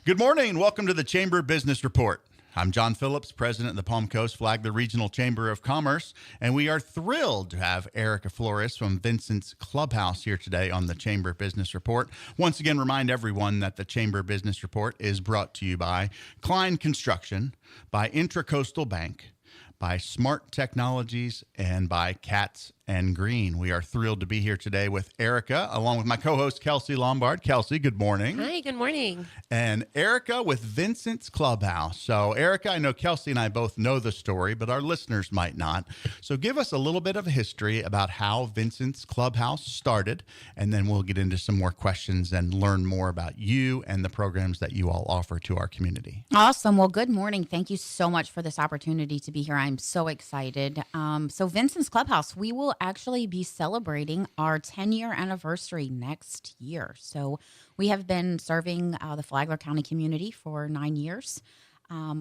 Good morning. Welcome to the Chamber Business Report. I'm John Phillips, president of the Palm Coast Flagler Regional Chamber of Commerce, and we are thrilled to have Erica Flores from Vincent's Clubhouse here today on the Chamber Business Report. Once again, remind everyone that the Chamber Business Report is brought to you by Klein Construction, by Intracoastal Bank, by Smart Technologies, and by Katz and Green. We are thrilled to be here today with Erica, along with my co-host, Kelcie Lombard. Kelcie, good morning. Hi, good morning. And Erica with Vincent's Clubhouse. So, Erica, I know Kelcie and I both know the story, but our listeners might not. So give us a little bit of a history about how Vincent's Clubhouse started, and then we'll get into some more questions and learn more about you and the programs that you all offer to our community. Awesome. Well, good morning. Thank you so much for this opportunity to be here. I'm so excited. So Vincent's Clubhouse, we will actually be celebrating our 10-year anniversary next year. So we have been serving the Flagler County community for 9 years.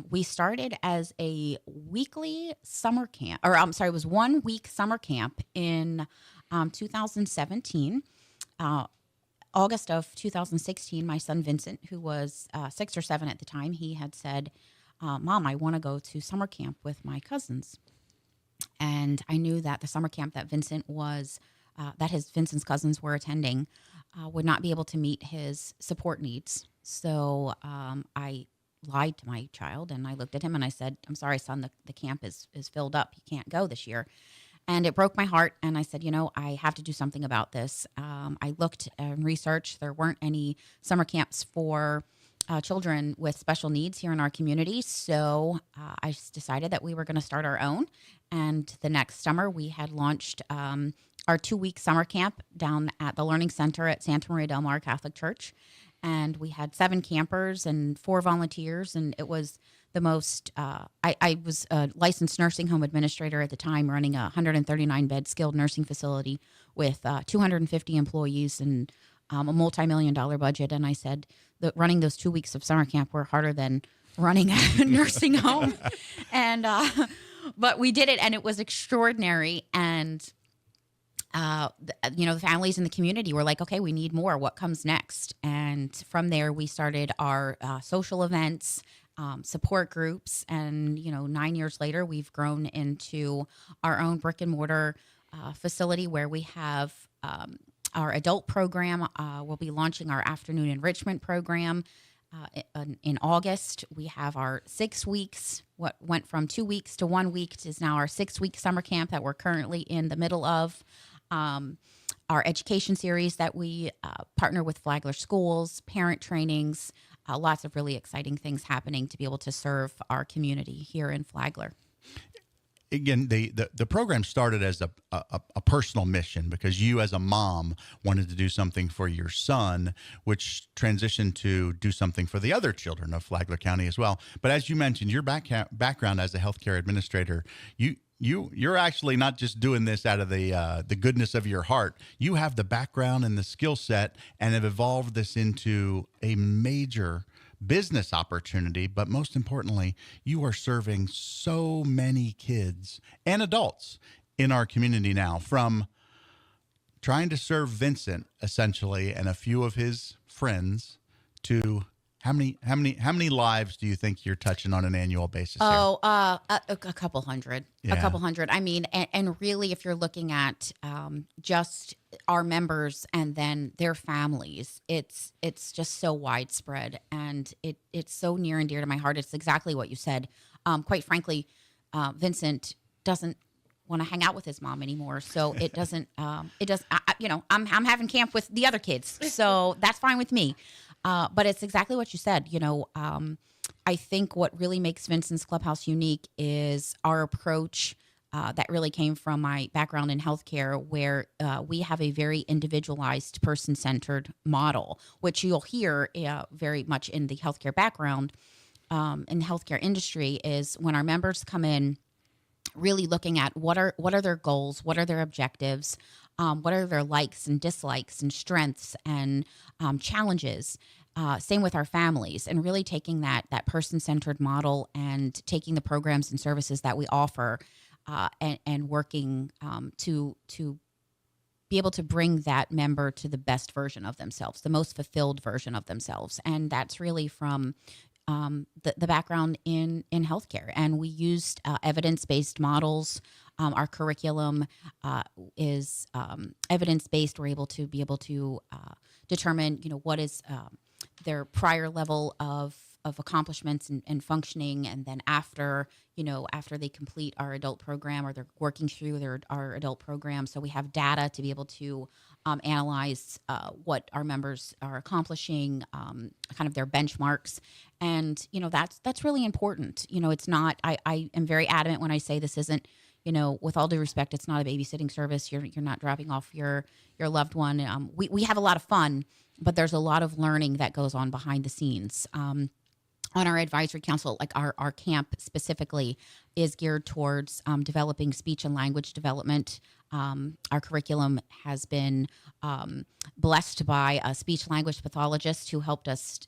We started as a weekly summer camp, it was 1 week summer camp in 2017. August of 2016, my son Vincent, who was 6 or 7 at the time, he had said, Mom, I want to go to summer camp with my cousins. And I knew that the summer camp that Vincent's cousins were attending would not be able to meet his support needs. So I lied to my child, and I looked at him and I said, I'm sorry, son, the camp is filled up. You can't go this year. And it broke my heart. And I said, I have to do something about this. I looked and researched. There weren't any summer camps for children with special needs here in our community. So I just decided that we were going to start our own. And the next summer, we had launched our 2-week summer camp down at the Learning Center at Santa Maria del Mar Catholic Church. And we had 7 campers and 4 volunteers. And it was the most, I was a licensed nursing home administrator at the time, running a 139-bed skilled nursing facility with 250 employees and a multi-million-dollar budget. And I said that running those 2 weeks of summer camp were harder than running a nursing home. And but we did it, and it was extraordinary. And the families in the community were like, okay, we need more. What comes next? And from there, we started our social events, support groups. And, 9 years later, we've grown into our own brick and mortar facility where we have our adult program. We'll be launching our afternoon enrichment program in August. We have our 6 weeks. What went from 2 weeks to 1 week is now our 6-week summer camp that we're currently in the middle of. Our education series that we partner with Flagler schools, parent trainings, lots of really exciting things happening to be able to serve our community here in Flagler. Again, the program started as a personal mission because you as a mom wanted to do something for your son, which transitioned to do something for the other children of Flagler County as well. But as you mentioned, your background as a healthcare administrator, you're actually not just doing this out of the goodness of your heart. You have the background and the skill set and have evolved this into a major business opportunity, but most importantly, you are serving so many kids and adults in our community now, from trying to serve Vincent essentially and a few of his friends to how many lives do you think you're touching on an annual basis here? A couple hundred. Yeah. A couple hundred. I mean, and really, if you're looking at just our members and then their families, it's just so widespread, and it's so near and dear to my heart. It's exactly what you said. Quite frankly, Vincent doesn't want to hang out with his mom anymore, so it doesn't. I'm having camp with the other kids, so that's fine with me. But it's exactly what you said. I think what really makes Vincent's Clubhouse unique is our approach that really came from my background in healthcare, where we have a very individualized, person-centered model, which you'll hear very much in the healthcare background, in the healthcare industry, is when our members come in, really looking at what are their goals, what are their objectives, what are their likes and dislikes and strengths and challenges. Same with our families, and really taking that person-centered model and taking the programs and services that we offer and working to be able to bring that member to the best version of themselves, the most fulfilled version of themselves. And that's really from the background in healthcare. And we used evidence-based models. Our curriculum is evidence-based. We're able to determine, what is their prior level of accomplishments and functioning, and then after they complete our adult program, or they're working through our adult program. So we have data to be able to analyze what our members are accomplishing, kind of their benchmarks. And that's really important. It's not, I am very adamant when I say this isn't, with all due respect, it's not a babysitting service. You're not dropping off your loved one. We have a lot of fun, but there's a lot of learning that goes on behind the scenes. On our advisory council, like our camp specifically is geared towards developing speech and language development. Our curriculum has been blessed by a speech language pathologist who helped us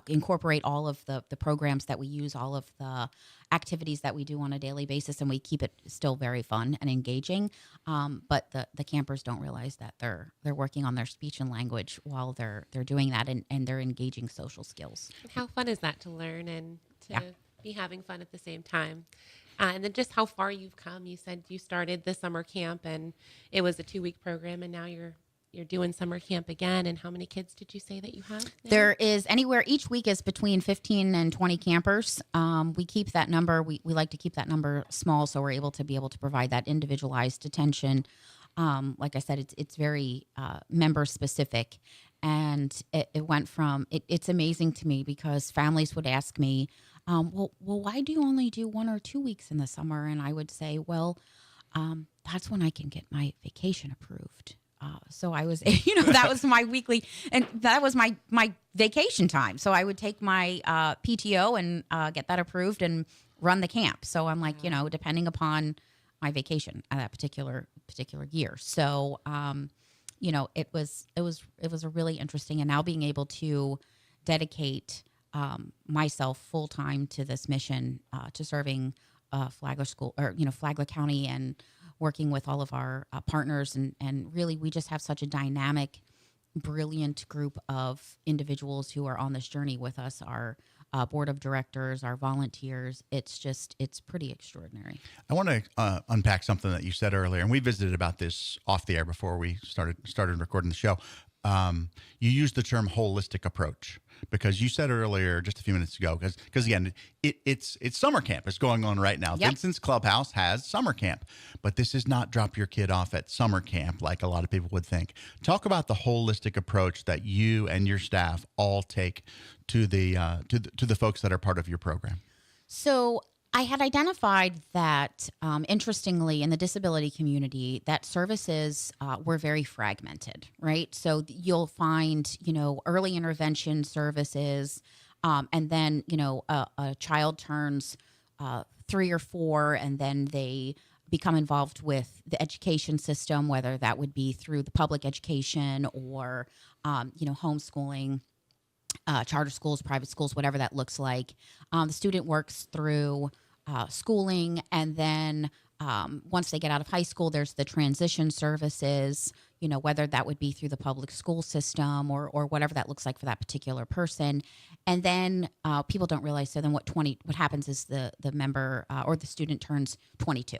incorporate all of the programs that we use, all of the activities that we do on a daily basis, and we keep it still very fun and engaging. But the campers don't realize that they're working on their speech and language while they're doing that, and they're engaging social skills. And how fun is that to learn and to be having fun at the same time? And then just how far you've come. You said you started the summer camp and it was a 2-week program, and now you're doing summer camp again. And how many kids did you say that you have now? There is anywhere, each week is between 15 and 20 campers. We keep that number. We like to keep that number small, so we're able to provide that individualized attention. Like I said, it's very member specific. And it went from, it's amazing to me because families would ask me, well, why do you only do 1 or 2 weeks in the summer? And I would say, well, that's when I can get my vacation approved. So I was, that was my weekly, and that was my vacation time. So I would take my PTO and get that approved and run the camp. So I'm like, depending upon my vacation at that particular year. So, it was a really interesting, and now being able to dedicate myself full time to this mission, to serving Flagler School, or Flagler County, and working with all of our partners, and really we just have such a dynamic, brilliant group of individuals who are on this journey with us, our board of directors, our volunteers. It's pretty extraordinary. I want to unpack something that you said earlier, and we visited about this off the air before we started recording the show. You used the term holistic approach because you said earlier, just a few minutes ago, because again, it's summer camp. It's going on right now. Yep. Vincent's Clubhouse has summer camp, but this is not drop your kid off at summer camp like a lot of people would think. Talk about the holistic approach that you and your staff all take to the folks that are part of your program. So I had identified that, interestingly, in the disability community, that services were very fragmented, right? So you'll find, early intervention services, and then, a child turns 3 or 4, and then they become involved with the education system, whether that would be through the public education or, homeschooling. Charter schools, private schools, whatever that looks like. The student works through schooling, and then once they get out of high school, there's the transition services, whether that would be through the public school system or whatever that looks like for that particular person. And then people don't realize, so then what happens is the member or the student turns 22,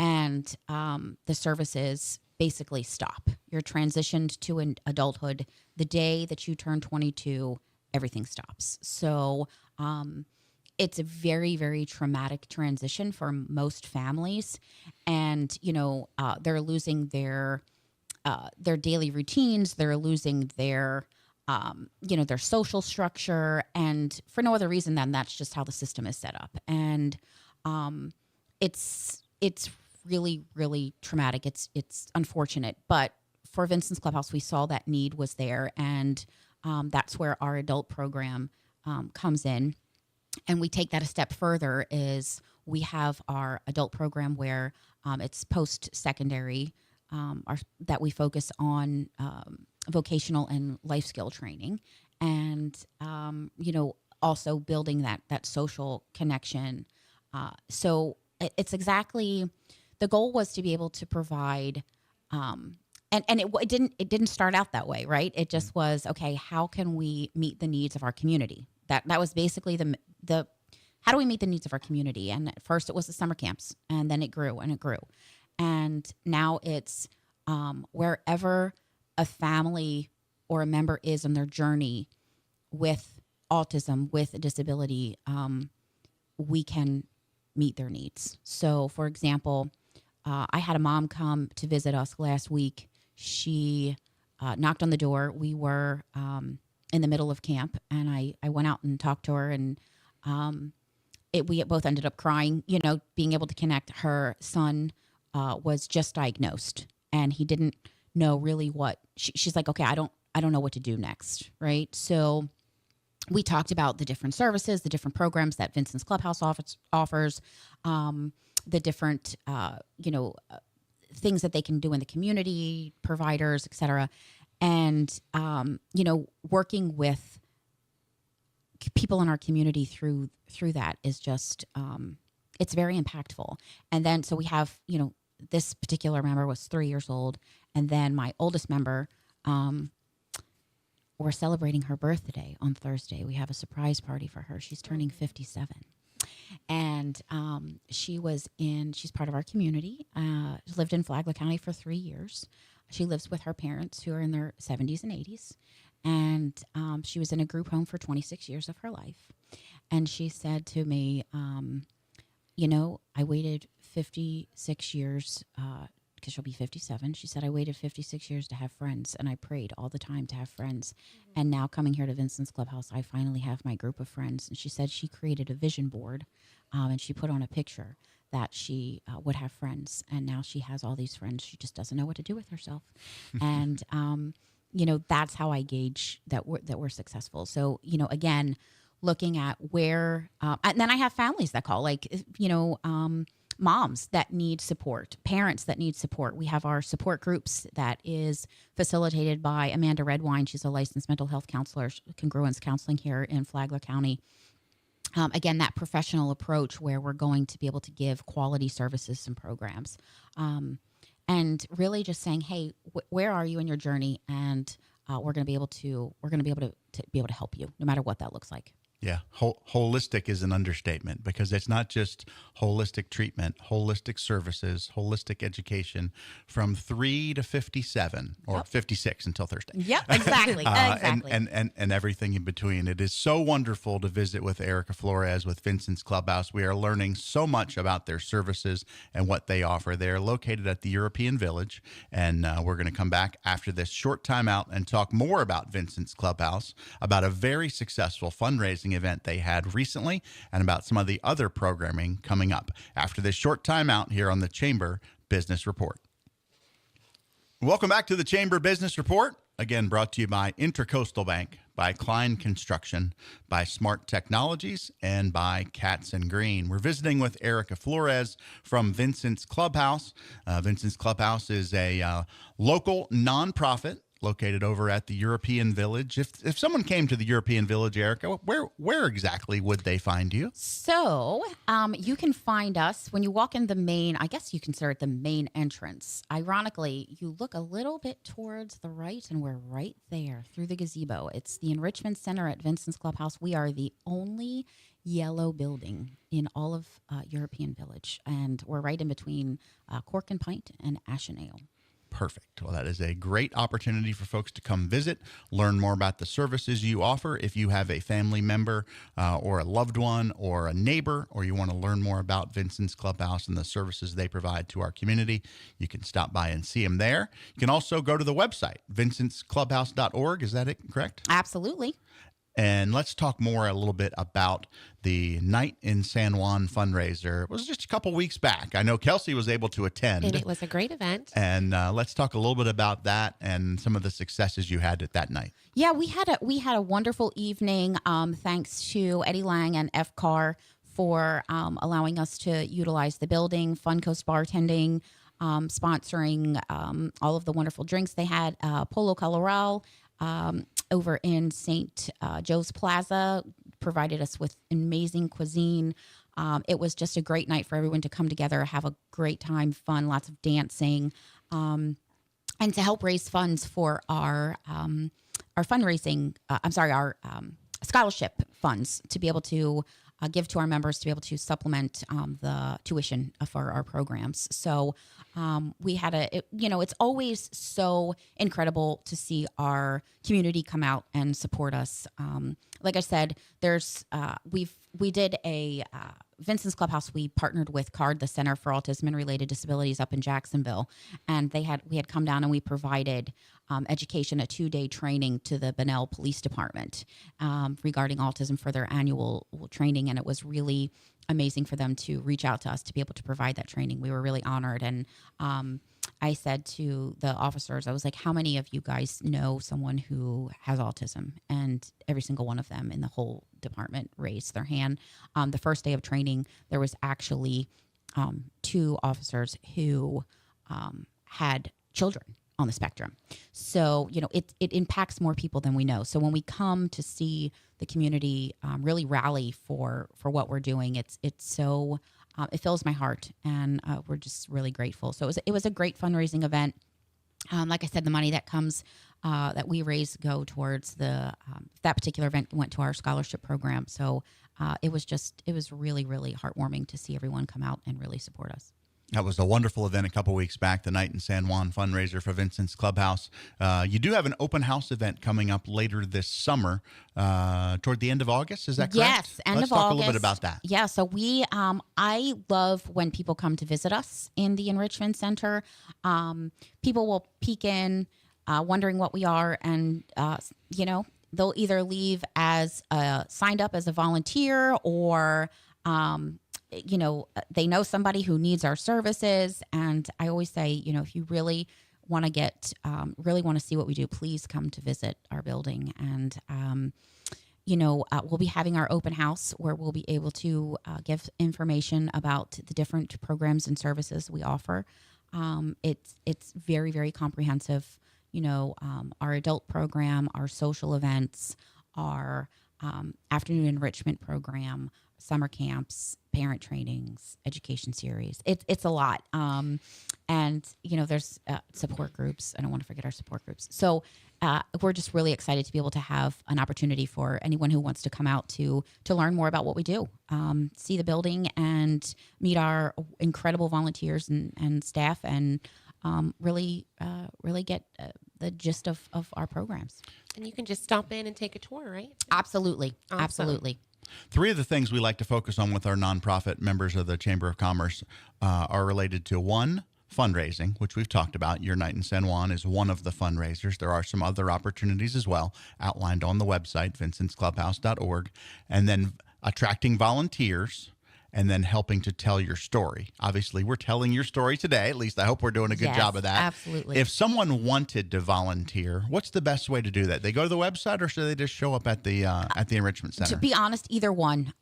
and the services basically stop. You're transitioned to an adulthood. The day that you turn 22, everything stops. So it's a very, very traumatic transition for most families. And, they're losing their daily routines. They're losing their social structure. And for no other reason than that's just how the system is set up. And it's really, really traumatic. It's unfortunate. But for Vincent's Clubhouse, we saw that need was there. And that's where our adult program comes in. And we take that a step further is we have our adult program where it's post-secondary, that we focus on vocational and life skill training. And, also building that social connection. So it's exactly, the goal was to be able to provide it didn't start out that way, right? It just was, okay, how can we meet the needs of our community? That was basically the how do we meet the needs of our community? And at first it was the summer camps, and then it grew and it grew. And now it's wherever a family or a member is on their journey with autism, with a disability, we can meet their needs. So, for example, I had a mom come to visit us last week. She knocked on the door. We were in the middle of camp, and I went out and talked to her, and we both ended up crying, being able to connect. Her son was just diagnosed, and he didn't know really what she's like, okay, I don't know what to do next. Right. So we talked about the different services, the different programs that Vincent's Clubhouse offers, the different, things that they can do in the community, providers, et cetera. And, working with people in our community through that is just, it's very impactful. And then, so we have, this particular member was 3 years old. And then my oldest member, we're celebrating her birthday on Thursday. We have a surprise party for her. She's turning 57. And she's part of our community. Lived in Flagler County for 3 years. She lives with her parents who are in their 70s and 80s. And she was in a group home for 26 years of her life. And she said to me, I waited 56 years because she'll be 57. She said, I waited 56 years to have friends, and I prayed all the time to have friends. Mm-hmm. And now coming here to Vincent's Clubhouse, I finally have my group of friends. And she said she created a vision board, and she put on a picture that she would have friends. And now she has all these friends. She just doesn't know what to do with herself. And, that's how I gauge that we're successful. So, again, looking at where, and then I have families that call, moms that need support, parents that need support. We have our support groups that is facilitated by Amanda Redwine. She's a licensed mental health counselor, congruence counseling here in Flagler County. Again, that professional approach where we're going to be able to give quality services and programs, and really just saying, hey, where are you in your journey? And we're going to be able to help you no matter what that looks like. Yeah, holistic is an understatement because it's not just holistic treatment, holistic services, holistic education from 3 to 57 or 56 until Thursday. Yep, exactly. Exactly. And everything in between. It is so wonderful to visit with Erica Flores with Vincent's Clubhouse. We are learning so much about their services and what they offer. They are located at the European Village, and we're going to come back after this short time out and talk more about Vincent's Clubhouse, about a very successful fundraising event they had recently, and about some of the other programming coming up after this short time out here on the Chamber Business Report. Welcome back to the Chamber Business Report, again brought to you by Intracoastal Bank, by Klein Construction, by Smart Technologies, and by Katz & Green. We're visiting with Erica Flores from Vincent's Clubhouse. Vincent's Clubhouse is a local nonprofit located over at the European Village. If someone came to the European Village, Erica, where exactly would they find you? So you can find us when you walk in the main, I guess you consider it the main entrance. Ironically, you look a little bit towards the right, and we're right there through the gazebo. It's the Enrichment Center at Vincent's Clubhouse. We are the only yellow building in all of European Village, and we're right in between Cork and Pint and Ash and Ale. Perfect. Well, that is a great opportunity for folks to come visit, learn more about the services you offer. If you have a family member or a loved one or a neighbor, or you want to learn more about Vincent's Clubhouse and the services they provide to our community, you can stop by and see them there. You can also go to the website, vincentsclubhouse.org. Is that it, correct? Absolutely. And let's talk more a little bit about the Night in San Juan fundraiser. It was just a couple weeks back. I know Kelcie was able to attend. And it was a great event. And let's talk a little bit about that and some of the successes you had at that night. Yeah, we had a wonderful evening. Thanks to Eddie Lang and FCAR for allowing us to utilize the building, Fun Coast Bartending, sponsoring all of the wonderful drinks they had. Polo Colorado over in St. Joe's Plaza provided us with amazing cuisine. It was just a great night for everyone to come together, have a great time, fun, lots of dancing. and to help raise funds for our fundraising. Our scholarship funds to be able to give to our members to be able to supplement the tuition for our programs. So we had it's always so incredible to see our community come out and support us. Like I said, we did a Vincent's Clubhouse. We partnered with CARD, the Center for Autism and Related Disabilities up in Jacksonville, and we had come down and we provided education, a 2-day training to the Bunnell Police Department regarding autism for their annual training. And it was really amazing for them to reach out to us to be able to provide that training. We were really honored. And I said to the officers, I was like, how many of you guys know someone who has autism? And every single one of them in the whole department raised their hand. The first day of training, there was actually 2 officers who had children on the spectrum. So, it impacts more people than we know. So when we come to see the community really rally for what we're doing, it's so, it fills my heart, and we're just really grateful. So it was a great fundraising event. Like I said, the money that comes, that we raise go towards that particular event went to our scholarship program. So it was really, really heartwarming to see everyone come out and really support us. That was a wonderful event a couple weeks back, the Night in San Juan fundraiser for Vincent's Clubhouse. You do have an open house event coming up later this summer, toward the end of August. Is that correct? Yes, end Let's of August. talk a little bit about that. Yeah, so I love when people come to visit us in the Enrichment Center. People will peek in, wondering what we are, and they'll either leave as signed up as a volunteer, or they know somebody who needs our services. And I always say, if you really want to really want to see what we do, please come to visit our building. And, we'll be having our open house where we'll be able to give information about the different programs and services we offer. It's very, very comprehensive. Our adult program, our social events, our afternoon enrichment program, summer camps, parent trainings, education series. It's a lot. And there's support groups. I don't want to forget our support groups. So we're just really excited to be able to have an opportunity for anyone who wants to come out to learn more about what we do, see the building, and meet our incredible volunteers and staff, and really get the gist of our programs. And you can just stop in and take a tour, right? Absolutely. Awesome. Absolutely. 3 of the things we like to focus on with our nonprofit members of the Chamber of Commerce are related to: 1, fundraising, which we've talked about. Your Night in San Juan is one of the fundraisers. There are some other opportunities as well, outlined on the website, vincentsclubhouse.org. And then attracting volunteers, and then helping to tell your story. Obviously, we're telling your story today. At least I hope we're doing a good job of that. Absolutely. If someone wanted to volunteer, what's the best way to do that? They go to the website, or should they just show up at the enrichment center? To be honest, either one.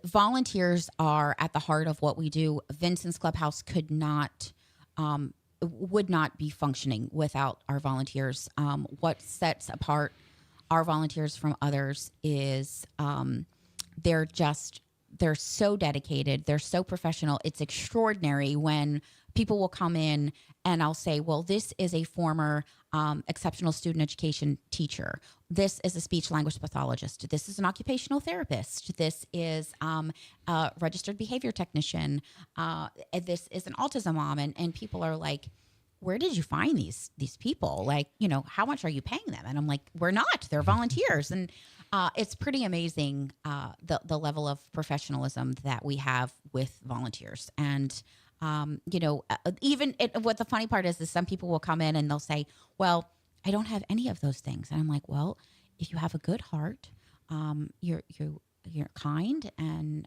Volunteers are at the heart of what we do. Vincent's Clubhouse would not be functioning without our volunteers. What sets apart our volunteers from others is they're so dedicated. They're so professional. It's extraordinary when people will come in and I'll say, well, this is a former exceptional student education teacher. This is a speech language pathologist. This is an occupational therapist. This is a registered behavior technician. This is an autism mom. And people are like, where did you find these people? Like, how much are you paying them? And I'm like, we're not. They're volunteers. And it's pretty amazing, the level of professionalism that we have with volunteers. And, what the funny part is some people will come in and they'll say, well, I don't have any of those things. And I'm like, well, if you have a good heart, you're kind, and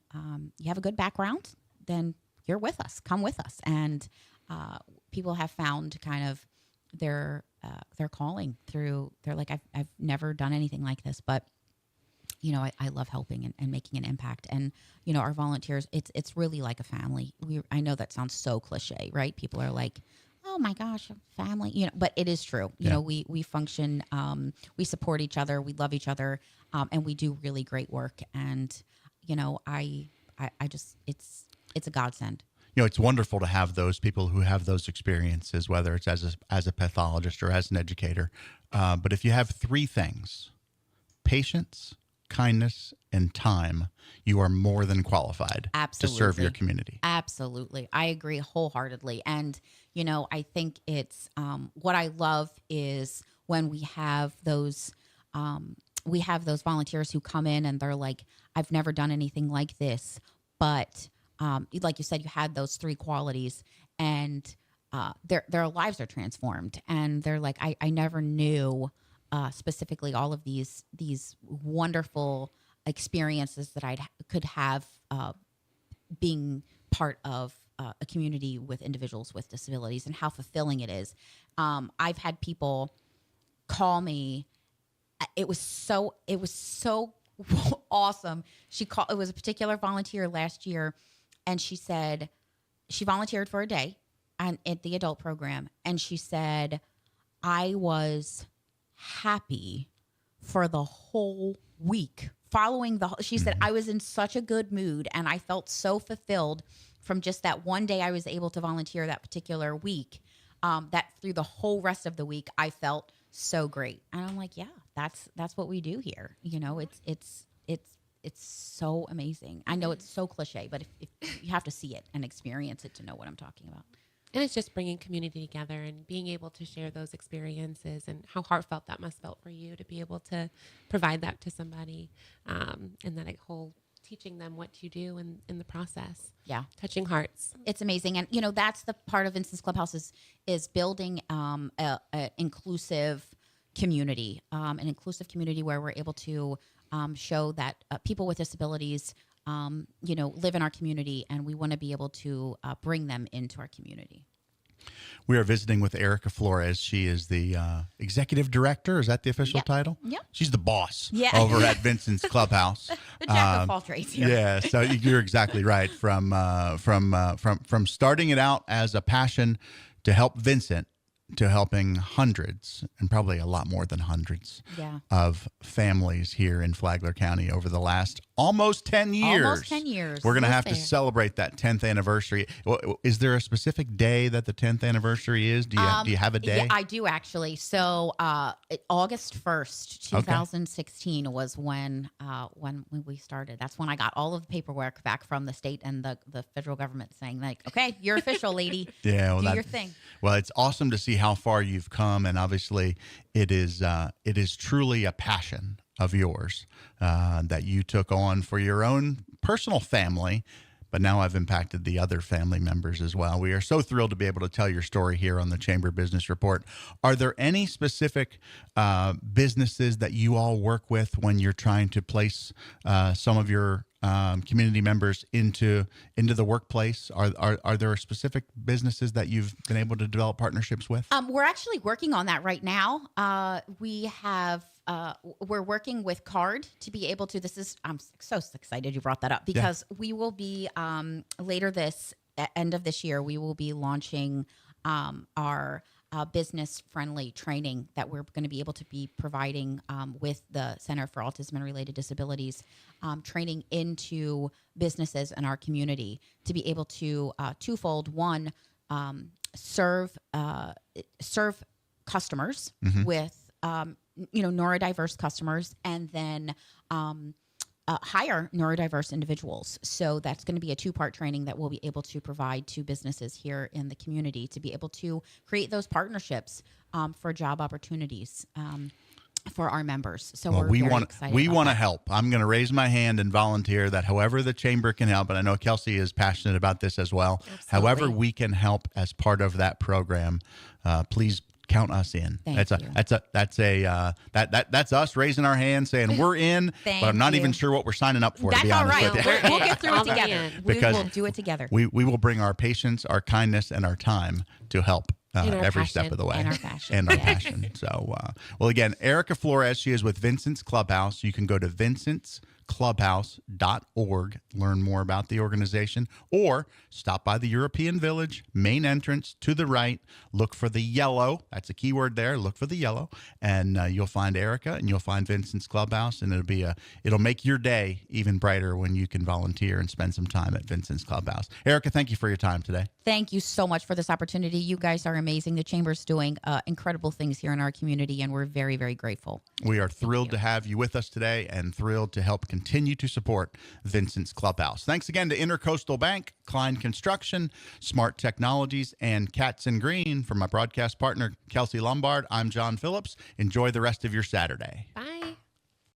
you have a good background, then you're with us. Come with us. And people have found kind of their calling through. They're like, I've never done anything like this, but I love helping and making an impact. And our volunteers, it's really like a family. I know that sounds so cliche, right? People are like, oh my gosh, family, but it is true. We function, we support each other, we love each other, and we do really great work. And I just, it's a godsend. it's wonderful to have those people who have those experiences, whether it's as a pathologist or as an educator. But if you have three things, patience, kindness, and time, you are more than qualified to serve your community. Absolutely. I agree wholeheartedly. And, I think it's what I love is when we have those volunteers who come in and they're like, I've never done anything like this, but like you said, you had those three qualities, and their lives are transformed, and they're like, I never knew specifically all of these wonderful experiences that I could have being part of a community with individuals with disabilities, and how fulfilling it is. I've had people call me. It was so awesome. It was a particular volunteer last year, and she said she volunteered for a day at the adult program, and she said, I was happy for the whole week following she said, I was in such a good mood, and I felt so fulfilled from just that one day I was able to volunteer that particular week, that through the whole rest of the week I felt so great. And I'm like, yeah, that's what we do here. It's so amazing. I know it's so cliche, but if you have to see it and experience it to know what I'm talking about. And it's just bringing community together and being able to share those experiences, and how heartfelt that must felt for you to be able to provide that to somebody, and that whole teaching them what you do in the process. Yeah. Touching hearts. It's amazing. And, that's the part of Vincent's Clubhouse is building a inclusive community, an inclusive community where we're able to show that people with disabilities live in our community, and we want to be able to bring them into our community. We are visiting with Erica Flores. She is the executive director. Is that the official title? Yep. She's the boss over at Vincent's Clubhouse. The jack of all trades here. Yeah, so you're exactly right. From starting it out as a passion to help Vincent, to helping hundreds, and probably a lot more than hundreds, of families here in Flagler County over the last almost 10 years. Almost 10 years. We're going to have to celebrate that 10th anniversary. Is there a specific day that the 10th anniversary is? Do you have a day? Yeah, I do actually. So August 1st, 2016 was when we started. That's when I got all of the paperwork back from the state and the federal government saying, like, okay, you're official, lady. Do your thing. Well, it's awesome to see how far you've come, and obviously it is truly a passion of yours that you took on for your own personal family, but now I've impacted the other family members as well. We are so thrilled to be able to tell your story here on the Chamber Business Report. Are there any specific businesses that you all work with when you're trying to place some of your community members into the workplace? Are there specific businesses that you've been able to develop partnerships with? We're actually working on that right now. We're working with CARD to be able to. I'm so excited you brought that up, because we will be later end of this year, we will be launching our business-friendly training that we're going to be able to be providing with the Center for Autism and Related Disabilities, training into businesses in our community to be able to twofold. One, serve customers with neurodiverse customers, and then hire neurodiverse individuals. So that's going to be a two-part training that we'll be able to provide to businesses here in the community to be able to create those partnerships for job opportunities for our members. So we want to help. I'm going to raise my hand and volunteer that however the Chamber can help, and I know Kelcie is passionate about this as well. Absolutely. However we can help as part of that program, please count us in. That's us raising our hand saying we're in, but I'm not even sure what we're signing up for. That's to be honest all right. with you. We'll get through it together. Because we will do it together. We will bring our patience, our kindness, and our time to help every step of the way. And our passion. And our passion. So, well, again, Erica Flores, she is with Vincent's Clubhouse. You can go to vincentclubhouse.org. Learn more about the organization, or stop by the European Village, main entrance to the right. Look for the yellow. That's a key word there. Look for the yellow, and you'll find Erica, and you'll find Vincent's Clubhouse, and it'll make your day even brighter when you can volunteer and spend some time at Vincent's Clubhouse. Erica, thank you for your time today. Thank you so much for this opportunity. You guys are amazing. The Chamber's doing incredible things here in our community, and we're very, very grateful. We are thrilled to have you with us today and thrilled to help continue to support Vincent's Clubhouse. Thanks again to Intercoastal Bank, Klein Construction, Smart Technologies, and Cats and Green. From my broadcast partner, Kelcie Lombard, I'm John Phillips. Enjoy the rest of your Saturday. Bye.